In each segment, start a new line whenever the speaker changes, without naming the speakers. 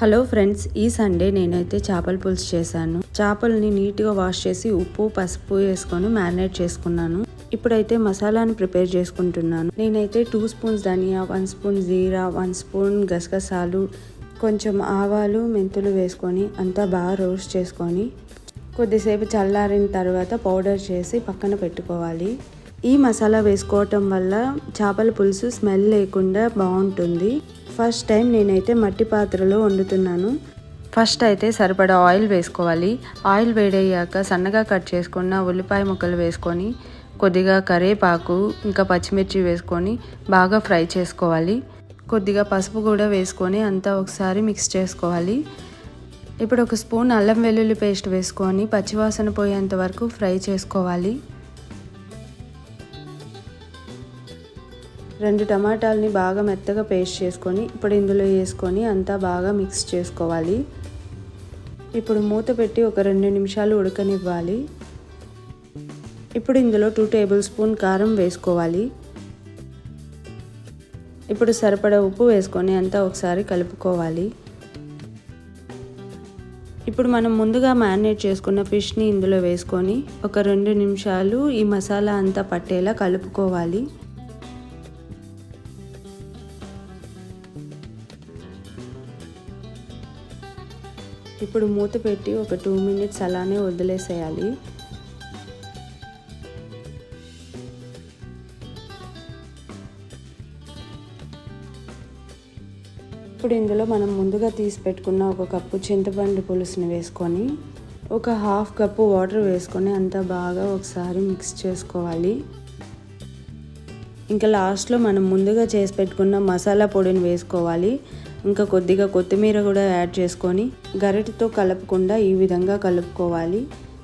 Hello friends, ఈ Sunday నేనైతే చేపల పులుసు చేశాను. చేపల్ని నీట్గా వాష్ చేసి ఉప్పు పసుపు వేసుకొని మ్యారినేట్ చేసుకున్నాను. ఇప్పుడైతే మసాలాని ప్రిపేర్ చేసుకుంటున్నాను. నేనైతే 2 స్పూన్స్ ధనియా, 1 స్పూన్ జీరా, 1 స్పూన్ గసగసాలు, కొంచెం ఆవాలు మెంతులు వేసుకొని అంతా బాగా రోస్ట్ చేసుకొని కొద్దిసేపు చల్లారిన తర్వాత పౌడర్ చేసి పక్కన పెట్టుకోవాలి. ఈ మసాలా వేసుకోవటం వల్ల చేపల పులుసు స్మెల్ లేకుండా బాగుంటుంది. ఫస్ట్ టైం నేనైతే మట్టి పాత్రలో వండుతున్నాను. ఫస్ట్ అయితే సరిపడా ఆయిల్ వేసుకోవాలి. ఆయిల్ వేడయ్యాక సన్నగా కట్ చేసుకున్న ఉల్లిపాయ ముక్కలు వేసుకొని కొద్దిగా కరివేపాకు ఇంకా పచ్చిమిర్చి వేసుకొని బాగా ఫ్రై చేసుకోవాలి. కొద్దిగా పసుపు కూడా వేసుకొని అంతా ఒకసారి మిక్స్ చేసుకోవాలి. ఇప్పుడు 1 స్పూన్ అల్లం వెల్లుల్లి పేస్ట్ వేసుకొని పచ్చివాసన పోయేంత వరకు ఫ్రై చేసుకోవాలి. 2 టమాటాలని బాగా మెత్తగా పేస్ట్ చేసుకొని ఇప్పుడు ఇందులో వేసుకొని అంతా బాగా మిక్స్ చేసుకోవాలి. ఇప్పుడు మూత పెట్టి ఒక 2 నిమిషాలు ఉడకనివ్వాలి. ఇప్పుడు ఇందులో 2 టేబుల్ స్పూన్ కారం వేసుకోవాలి. ఇప్పుడు సరిపడా ఉప్పు వేసుకొని అంతా ఒకసారి కలుపుకోవాలి. ఇప్పుడు మనం ముందుగా మ్యారినేట్ చేసుకున్న ఫిష్ని ఇందులో వేసుకొని ఒక 2 నిమిషాలు ఈ మసాలా అంతా పట్టేలా కలుపుకోవాలి. ఇప్పుడు మూత పెట్టి ఒక 2 మినిట్స్ అలానే వదిలేసేయాలి. ఇప్పుడు ఇందులో మనం ముందుగా తీసి పెట్టుకున్న 1 కప్పు చింతపండు పులుసుని వేసుకొని ఒక 1/2 కప్పు వాటర్ వేసుకొని అంతా బాగా ఒకసారి మిక్స్ చేసుకోవాలి. ఇంకా లాస్ట్లో మనం ముందుగా చేసి పెట్టుకున్న మసాలా పొడిని వేసుకోవాలి. ఇంకా కొద్దిగా కొత్తిమీర కూడా యాడ్ చేసుకొని గరిటెతో కలపకుండా ఈ విధంగా కలుపుకోవాలి.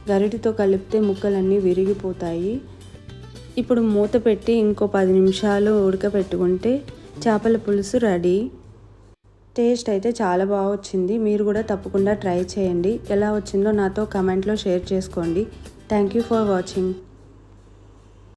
గరిటెతో కలిపితే ముక్కలన్నీ విరిగిపోతాయి. ఇప్పుడు మూత పెట్టి ఇంకో 10 నిమిషాలు ఉడకపెట్టుకుంటే చేపల పులుసు రెడీ. టేస్ట్ అయితే చాలా బాగా వచ్చింది. మీరు కూడా తప్పకుండా ట్రై చేయండి. ఎలా వచ్చిందో నాతో కామెంట్లో షేర్ చేసుకోండి. Thank you for watching.